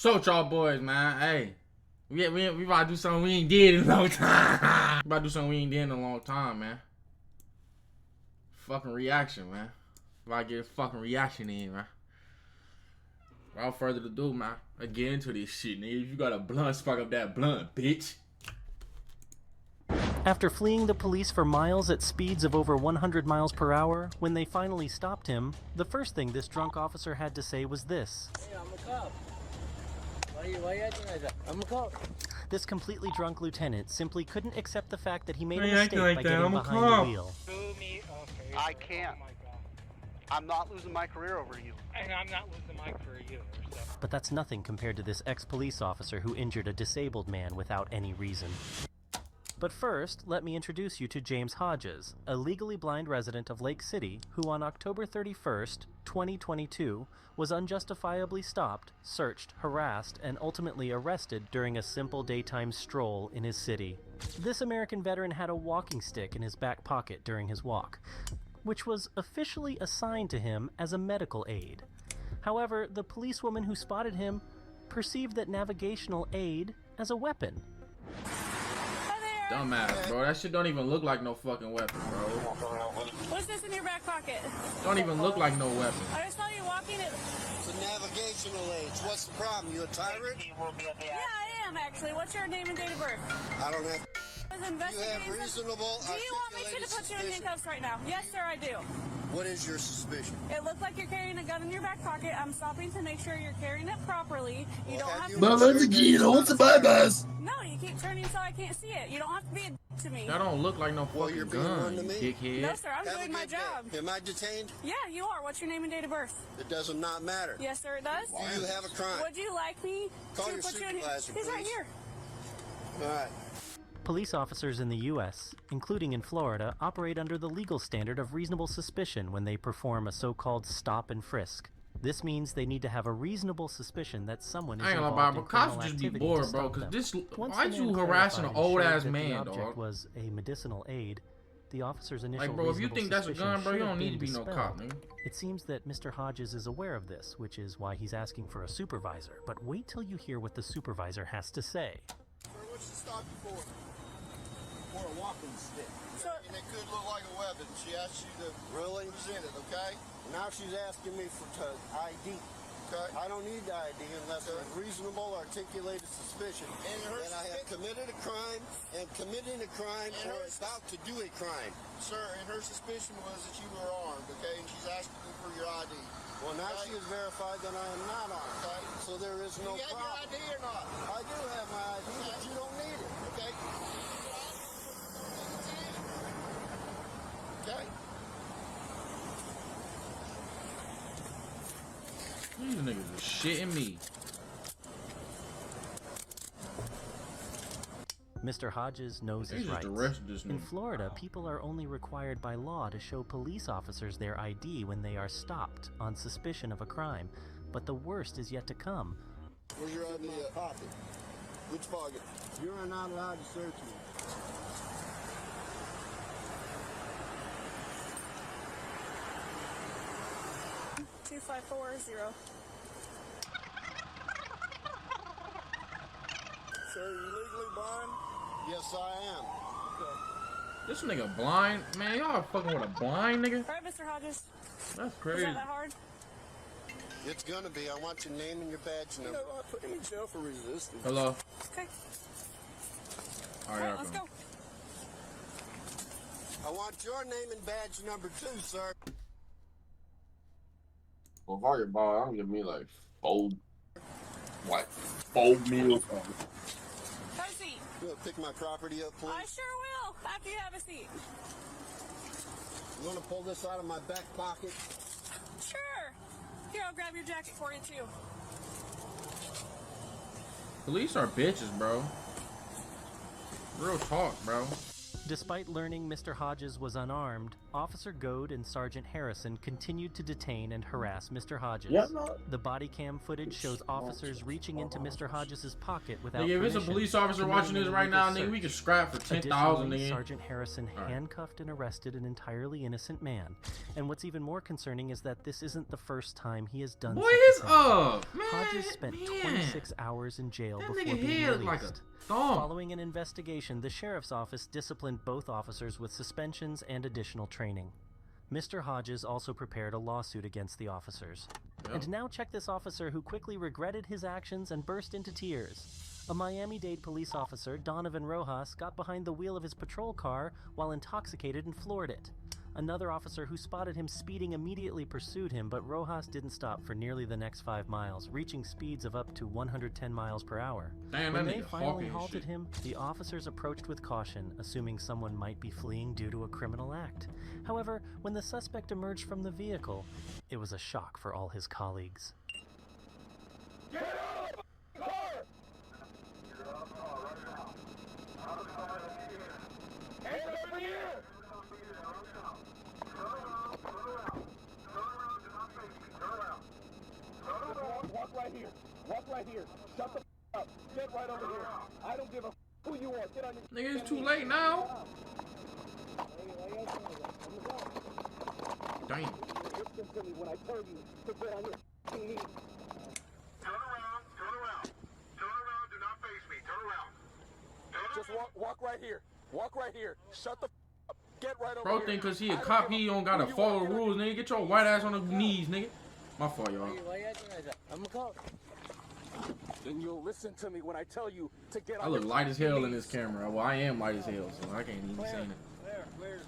So y'all boys, man, hey, we about to do something we ain't did in a long time. We about to do something we ain't did in a long time, man. Fucking reaction, man. About to get a fucking reaction in, man. Without further ado, man, I get into this shit, nigga. If you got a blunt, spark up that blunt, bitch. After fleeing the police for miles at speeds of over 100 miles per hour, when they finally stopped him, the first thing this drunk officer had to say was this. Hey, I'm a cop. Why you acting like that? I'm a cop. This completely drunk lieutenant simply couldn't accept the fact that he made Why a you mistake acting like by that? getting I'm a behind cop. the wheel. Okay. I can't. Oh my God. I'm not losing my career over you. And I'm not losing my career either. So. But that's nothing compared to this ex-police officer who injured a disabled man without any reason. But first, let me introduce you to James Hodges, a legally blind resident of Lake City who on October 31st, 2022, was unjustifiably stopped, searched, harassed, and ultimately arrested during a simple daytime stroll in his city. This American veteran had a walking stick in his back pocket during his walk, which was officially assigned to him as a medical aid. However, the policewoman who spotted him perceived that navigational aid as a weapon. Dumbass, bro. That shit don't even look like no fucking weapon, bro. What's this in your back pocket? Don't even look like no weapon. I just saw you walking it. It's a navigational aid. What's the problem? You a tyrant? Yeah, I am actually. What's your name and date of birth? I don't have. I was You have investigating reasonable. Do you want me to put you in suspicion. handcuffs right now? Yes, sir, I do. What is your suspicion? It looks like you're carrying a gun in your back pocket. I'm stopping to make sure you're carrying it properly. You don't have to. No, you keep turning so I can't see it. You don't have to be a to me. That don't look like no Well, fucking you're being gun, one to you me. dickhead. No, sir, I'm Have a doing my good day. job. Am I detained? Yeah, you are. What's your name and date of birth? It does not matter. Yes, sir, it does. Do you have a crime? Would you like me Call to your put you in? supervisor, He's right please. here. All right. Police officers in the U.S., including in Florida, operate under the legal standard of reasonable suspicion when they perform a so-called stop and frisk. This means they need to have a reasonable suspicion that someone is I ain't gonna involved lie, in bro. Cops criminal just be activity bored, to bro. stop Cause them. this, Once why the you man harassing an clarified and old showed ass that man, the object dog? was a medicinal aid, the officer's initial Like, bro, if you reasonable think that's a suspicion gun, bro, you should don't have need to been be no dispelled. cop, nigga. It seems that Mr. Hodges is aware of this, which is why he's asking for a supervisor. But wait till you hear what the supervisor has to say. Sir, what's she stop you for? For a walking stick. So, And it could look like a weapon. She asked you to really present it, okay? Now she's asking me for ID. Okay. I don't need the ID unless there's reasonable articulated suspicion that I have committed a crime and committing a crime or about to do a crime. Sir, and her suspicion was that you were armed, okay? And she's asking you for your ID. Well, now she has verified that I am not armed, okay? So there is no problem. You have your ID or not? I do have my ID, but you don't need it, okay? Okay. These niggas are shitting me. Mr. Hodges knows They his just rights. arrested this In nigga. Florida, people are only required by law to show police officers their ID when they are stopped on suspicion of a crime. But the worst is yet to come. Where's your ID at? Pocket. Which pocket? You are not allowed to search me. Two 2540. Sir, are you legally blind? Yes, I am. This nigga blind, man. Y'all fucking with a blind nigga? All right, Mr. Hodges. That's Is crazy. that hard? It's gonna be. I want your name and your badge number. You know, I put him in jail for resisting. Hello. Okay. All All right, right, let's go. I want your name and badge number too, sir. Well, if I get by, I'm gonna give me like four meals. Have a seat. You wanna pick my property up, please? I sure will, after you have a seat. You wanna pull this out of my back pocket? Sure. Here, I'll grab your jacket for you, too. Police are bitches, bro. Real talk, bro. Despite learning Mr. Hodges was unarmed, Officer Goad and Sergeant Harrison continued to detain and harass Mr. Hodges. Yeah, no. The body cam footage shows officers reaching into Mr. Hodges' pocket without Nigga, if it's a permission, police officer watching this right now, nigga, we can scrap for 10,000, Additionally, nigga. Sergeant Harrison handcuffed and arrested an entirely innocent man. And what's even more concerning is that this isn't the first time he has done Boy, such his a thing. man. Hodges spent 26 hours in jail That before nigga being head released. like a thumb. Following an investigation, the sheriff's office disciplined both officers with suspensions and additional training. Mr. Hodges also prepared a lawsuit against the officers. Yep. And now check this officer who quickly regretted his actions and burst into tears. A Miami-Dade police officer, Donovan Rojas, got behind the wheel of his patrol car while intoxicated and floored it. Another officer who spotted him speeding immediately pursued him, but Rojas didn't stop for nearly the next 5 miles, reaching speeds of up to 110 miles per hour. Damn, When that they nigga finally hawking and halted shit. him, the officers approached with caution, assuming someone might be fleeing due to a criminal act. However, when the suspect emerged from the vehicle, it was a shock for all his colleagues. Walk right here. Walk right here. Shut the up. Get right over here. I don't give a who you are. Get on your... Nigga, it's too late now. Damn. Listen to me when I tell you to get on your knees. Turn around. Turn around. Turn around. Do not face me. Turn around. Just walk right here. Walk right here. Shut the up. Get right over Bro here. think cause he a cop, he don't gotta follow the rules, nigga. Get your white ass on the knees, nigga. My fault, y'all. Why you acting like that? I'm a cop. Then you'll listen to me when I tell you to get on I look your light as hell in knees. this camera. Well, I am light as hell, so I can't even say that. Where?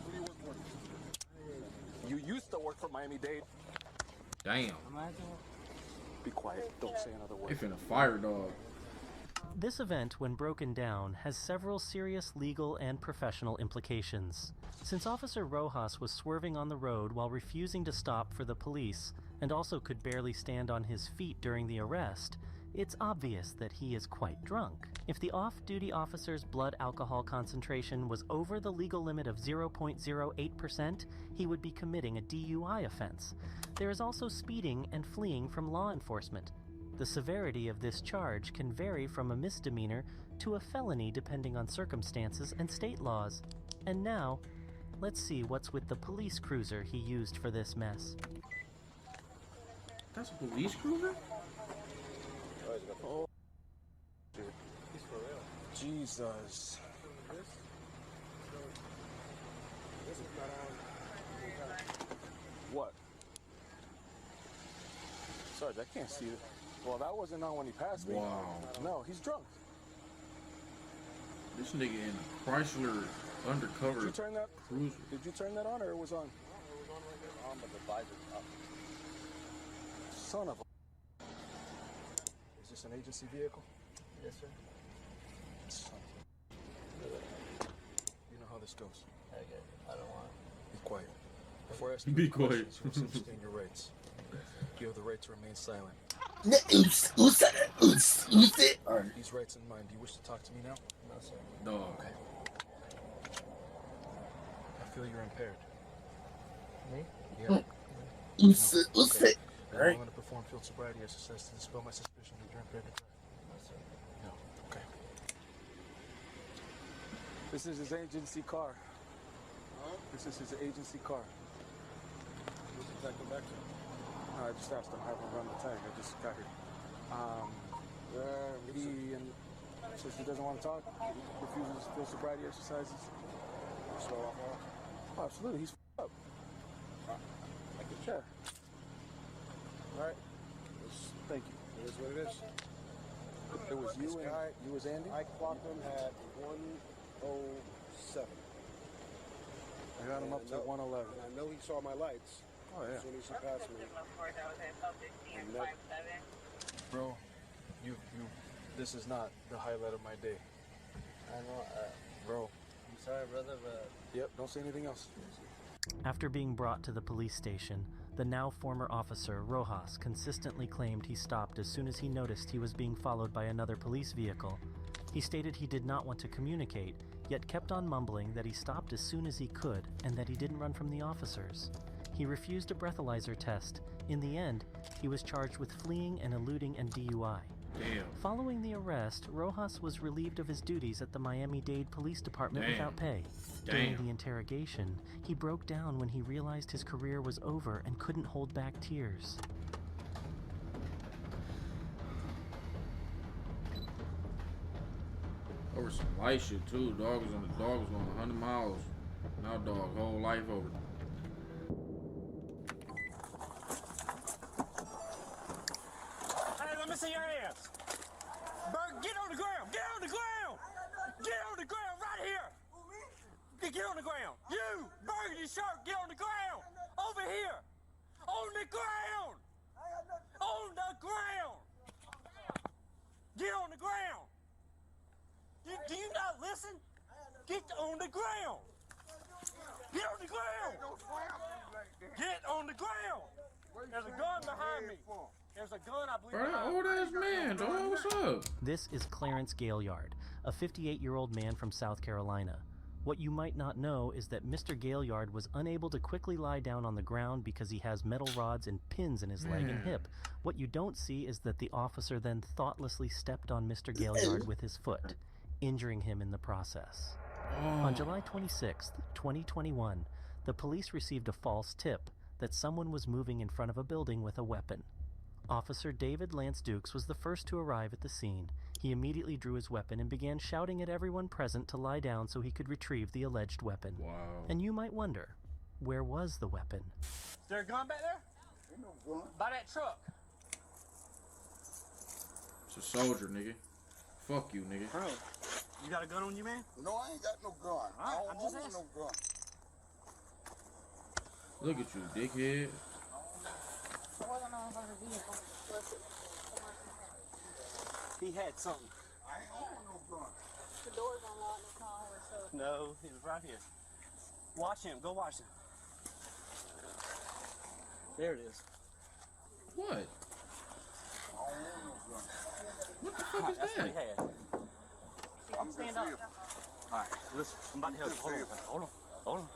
Who do you work for? You used to work for Miami-Dade. Damn. I'm acting. Be quiet. Don't say another They word. finna fire, dog. This event, when broken down, has several serious legal and professional implications. Since Officer Rojas was swerving on the road while refusing to stop for the police, and also could barely stand on his feet during the arrest, it's obvious that he is quite drunk. If the off-duty officer's blood alcohol concentration was over the legal limit of 0.08%, he would be committing a DUI offense. There is also speeding and fleeing from law enforcement. The severity of this charge can vary from a misdemeanor to a felony depending on circumstances and state laws. And now, let's see what's with the police cruiser he used for this mess. That's a police cruiser? Oh, he's for real. Jesus. This is not on. What? Sarge, I can't see it. Well, that wasn't on when he passed me. Wow. No, he's drunk. This nigga in a Chrysler undercover Did you turn that? cruiser. Did you turn that on or it was on? But the visor's up. Son of a. Is this an agency vehicle? Yes, sir. Son of a. You know how this goes. Okay. I don't want. Be quiet. Before I ask you Be any quiet. questions, you must understand your rights. You have the right to remain silent. Who's it? Alright. These rights in mind. Do you wish to talk to me now? No, sir. Dog. Okay. I feel you're impaired. Me? Yeah. Who's it? Now I'm Alright. going to perform field sobriety exercise to dispel my suspicion that you're impaired to drive. No, sir. No. Okay. This is his agency car. Huh? This is his agency car. Who's the detective back to? I just asked him how to run the tag. I just got here. He says he doesn't want to talk. He refuses field sobriety exercises. So off. Oh, absolutely. He's up. Like a chair. All right. Thank you. It is what it is. It was you This and guy, you was Andy. I clocked him at 1:07. I got him up to 111. And I know he saw my lights Oh as yeah, soon as he passed me. And that, bro. You. This is not the highlight of my day, I know. bro. I'm sorry, brother, but Yep. Don't say anything else. After being brought to the police station, the now former officer, Rojas, consistently claimed he stopped as soon as he noticed he was being followed by another police vehicle. He stated he did not want to communicate, yet kept on mumbling that he stopped as soon as he could and that he didn't run from the officers. He refused a breathalyzer test. In the end, he was charged with fleeing and eluding and DUI. Damn. Following the arrest, Rojas was relieved of his duties at the Miami-Dade Police Department without pay. During the interrogation, he broke down when he realized his career was over and couldn't hold back tears. Over some light shit too. Dog was going 100 miles. Now dog whole life over. Hey, let me see your hands. Bird, get on the ground. Get on the ground. Get on the ground right here. Get on the ground. You, burgundy shirt, get on the ground. Over here. On the ground. On the ground. Get on the ground. Do you not listen? Get on the ground. Get on the ground. Get on the ground. There's a gun behind me. There's a gun, I believe. Bro, that old ass man, dog. What's up? This is Clarence Gailyard, a 58-year-old man from South Carolina. What you might not know is that Mr. Gailyard was unable to quickly lie down on the ground because he has metal rods and pins in his leg and hip. What you don't see is that the officer then thoughtlessly stepped on Mr. Gailyard with his foot, injuring him in the process. On July 26, 2021, the police received a false tip that someone was moving in front of a building with a weapon. Officer David Lance Dukes was the first to arrive at the scene. He immediately drew his weapon and began shouting at everyone present to lie down so he could retrieve the alleged weapon. Wow. And you might wonder, where was the weapon? Is there a gun back there? Ain't no gun. By that truck. It's a soldier, nigga. Fuck you, nigga. Bro, you got a gun on you, man? No, I ain't got no gun. I don't I'm just want asking. no gun. Look at you, dickhead. He had something. I ain't want no gun. The door's unlocked, it's not always so. No, he was right here. Watch him. Go watch him. There it is. What? I don't want no gun. What the fuck is That's what he that? had. I'm stand up. All right, listen. I'm about to help you. Hold on. Hold on.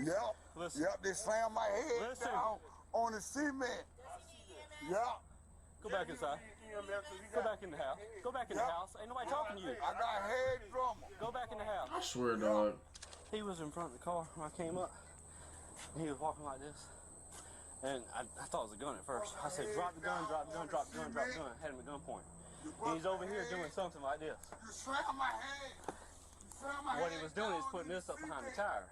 Yep. Listen. Yep, they slammed my head Listen. down on the cement. Yep. Go back inside. Go back in the house. Go back in the house. Ain't nobody talking to you. I got head trauma. Go back in the house. I swear, dog. He was in front of the car when I came up. And he was walking like this. And I thought it was a gun at first. I said, drop the gun, drop the gun, drop the gun, drop the gun. Had him at gunpoint. And he's over here doing something like this. You slammed my head. You slammed my What head he was doing is down putting on this up the behind the cement. tire.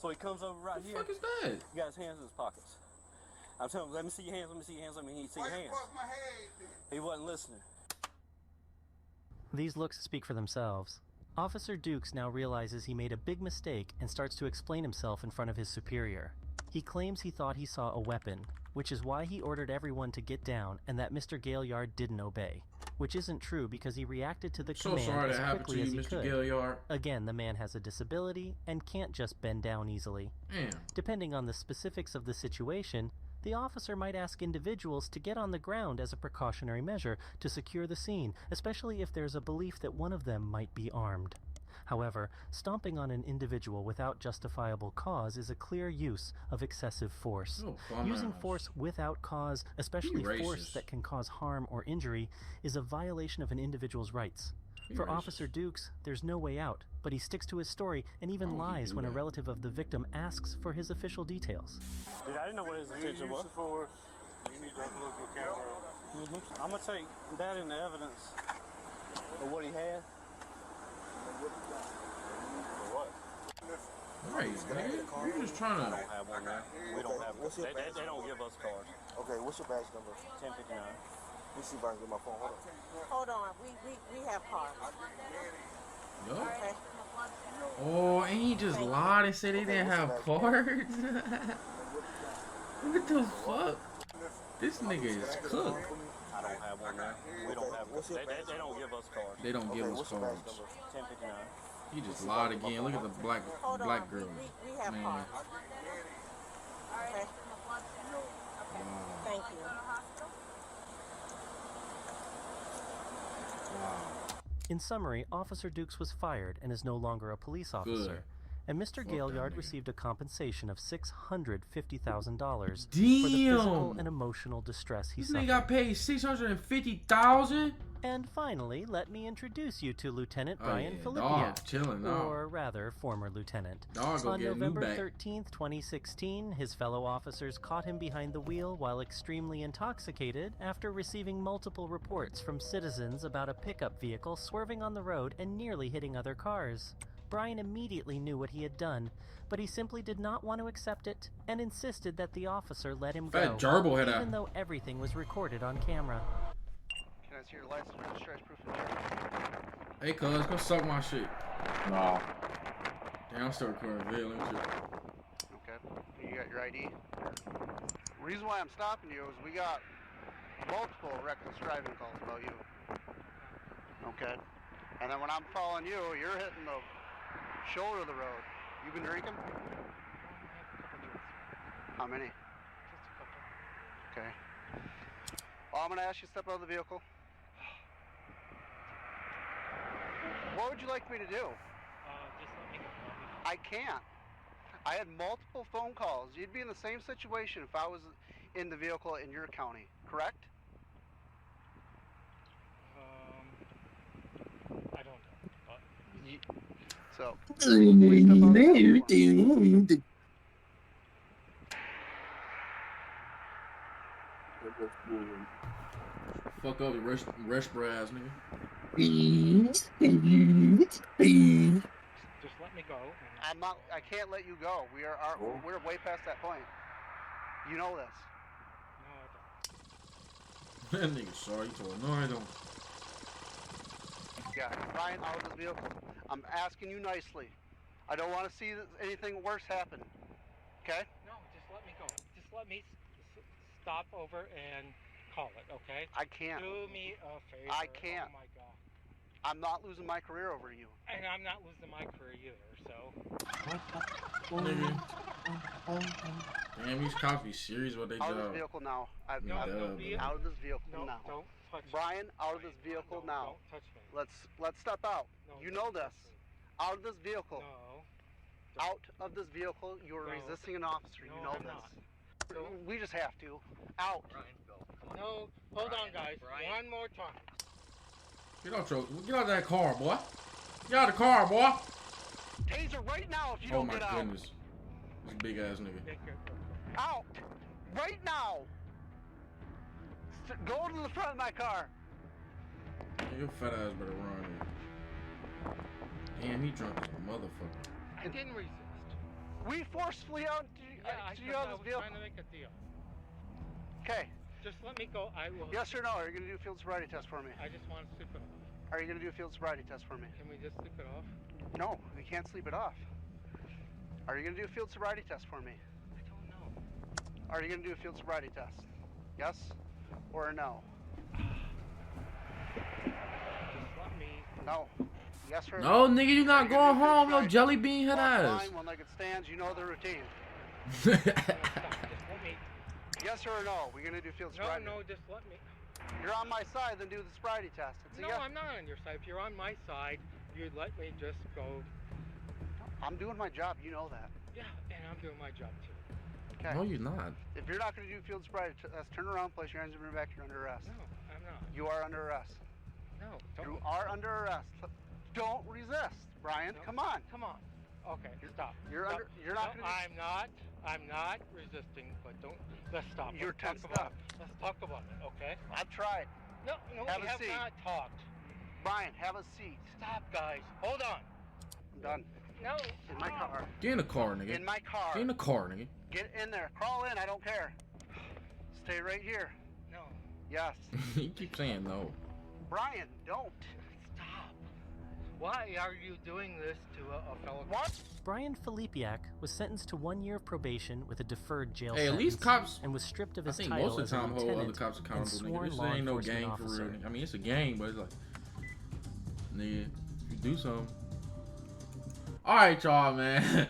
So he comes over right What the here. fuck is that? He got his hands in his pockets. I'm telling him, let me see your hands, let me see your hands, let me see Why your you hands. bust my head, then? He wasn't listening. These looks speak for themselves. Officer Dukes now realizes he made a big mistake and starts to explain himself in front of his superior. He claims he thought he saw a weapon, which is why he ordered everyone to get down and that Mr. Gailyard didn't obey. Which isn't true because he reacted to the So command sorry as that happened to quickly you, as he Mr. could. Gailyard. Again, the man has a disability and can't just bend down easily. Damn. Depending on the specifics of the situation, the officer might ask individuals to get on the ground as a precautionary measure to secure the scene, especially if there's a belief that one of them might be armed. However, stomping on an individual without justifiable cause is a clear use of excessive force. Oh, bum Using ass. force without cause, especially Be force racist. that can cause harm or injury, is a violation of an individual's rights. Be For racist. Officer Dukes, there's no way out, but he sticks to his story and even Why would he lies do when a that? relative of the victim asks for his official details. Dude, I didn't know what his intention was. I'm going to take that into evidence of what he had. Right, nigga. You just trying I to. don't have one there. We don't have What's your they don't give us cards. Okay, what's your badge number? 1059. Let me see if I can get my phone. Hold on. Hold on, we have cards. Yo. Okay. Oh, ain't he just lied and said they didn't have cards? What the fuck? This nigga is cooked. I don't have one there. We don't have they don't give us cards. They don't give us What's your badge cards. number? 1059. He just lied again. Look at the black Hold black on, girl. we have Man. cards. Okay. Wow. Thank you. Wow. In summary, Officer Dukes was fired and is no longer a police officer. And Mr. Fuck Gailyard that nigga. received a compensation of $650,000 for the Damn. physical and emotional distress he This suffered. nigga got paid $650,000. And finally, let me introduce you to Lieutenant Oh, Brian yeah, Philippak, dog, chilling now. or rather, former lieutenant. Dog go On get a new November back. 13th, 2016, his fellow officers caught him behind the wheel while extremely intoxicated after receiving multiple reports from citizens about a pickup vehicle swerving on the road and nearly hitting other cars. Brian immediately knew what he had done, but he simply did not want to accept it and insisted that the officer let him Fat go, gerbil head even out. though everything was recorded on camera. Can I see your license for discharge proof of insurance? Hey, cuz, go suck my shit. No. Damn, I'm still recording video. Let me see. Okay. You got your ID? Reason why I'm stopping you is we got multiple reckless driving calls about you. Okay. And then when I'm following you, you're hitting the shoulder of the road. You been drinking? How many? Okay. Well, I'm gonna ask you to step out of the vehicle. What would you like me to do? Just let me go. I can't. I had multiple phone calls. You'd be in the same situation if I was in the vehicle in your county, correct? I don't know. But So, Fuck up the rush brass, nigga. just let me go. And I can't let you go. We're way past that point. You know this. No, I don't. That nigga sorry. He told me, no, I don't. Yeah, Brian, out of this vehicle. I'm asking you nicely. I don't want to see anything worse happen. Okay? No, just let me go. Just let me stop over and call it, okay? I can't. Do me a favor. I can't. Oh my god. I'm not losing my career over you. And I'm not losing my career either, so. Nigga. Damn, these cops be serious what they Out of this job. vehicle now. No, Out of this vehicle No, now. don't touch Brian, me. out of this vehicle No, now. Don't touch me. Let's step out. No, You don't know this. touch me. Out of this vehicle. No. Out of this vehicle. You are No. resisting an officer. No, You know I'm this. not. Don't. We just have to. Out. No, hold on, guys. One more time. Get out that car, boy. Get out of the car, boy. Taser right now if you Oh don't my get out. goodness. This big ass nigga. Take your. Out. Right now. Go to the front of my car. Your fat ass better run. Damn, he drunk as a motherfucker. I didn't resist. We forcefully out Yeah, I to thought you out I of was this vehicle. trying to make a deal. Okay. Just let me go. I will. Yes or no? Are you going to do a field sobriety test for me? I just want to sleep it off. Are you going to do a field sobriety test for me? Can we just sleep it off? No, we can't sleep it off. Are you going to do a field sobriety test for me? I don't know. Are you going to do a field sobriety test? Yes or no? Just let me. No. Yes or No, no? nigga, you not going home. No jelly bean head Walk ass. line, one-legged stands. You know the routine. No, stop. Just let me. Yes or no? We're going to do field No, sobriety. no, just let me. You're on my side, then do the sobriety test. It's a No, yes. I'm not on your side. If you're on my side, you'd let me just go. I'm doing my job. You know that. Yeah, and I'm doing my job too. Okay. No, you're not. If you're not going to do field sobriety test, turn around, place your hands on your back. You're under arrest. No, I'm not. You are under arrest. No, You don't. are under arrest. Don't resist, Brian. No. Come on. Come on. Okay, stop. You're Stop. under. You're not No, going to. I'm not resisting, but don't. Let's stop. You're Let's talk tensed about up. it. Let's talk about it, okay? I've tried. No, no, Have we a have seat. not talked. Brian, have a seat. Stop, guys. Hold on. I'm done. No. In my car. Get in the car, nigga. In my car. Get in the car, nigga. Get in there. Crawl in. I don't care. Stay right here. No. Yes. You keep saying no. Brian, don't. Stop. Why are you doing this to a fellow? What? Brian Philippak was sentenced to 1 year of probation with a deferred jail Hey, at sentence, least cops. and was stripped of I his think title most of as the a time hold other lieutenant cops and accountable, nigga. sworn This law ain't no enforcement gang for real. officer. Nigga. I mean, it's a gang, but it's like, nigga, if you do something. All right, y'all, man.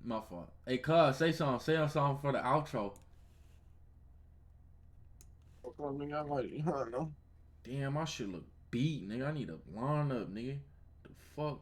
My fault. Hey, cuz, say something. Say something for the outro. I don't know. Damn, my shit look beat, nigga. I need a line up, nigga. The fuck?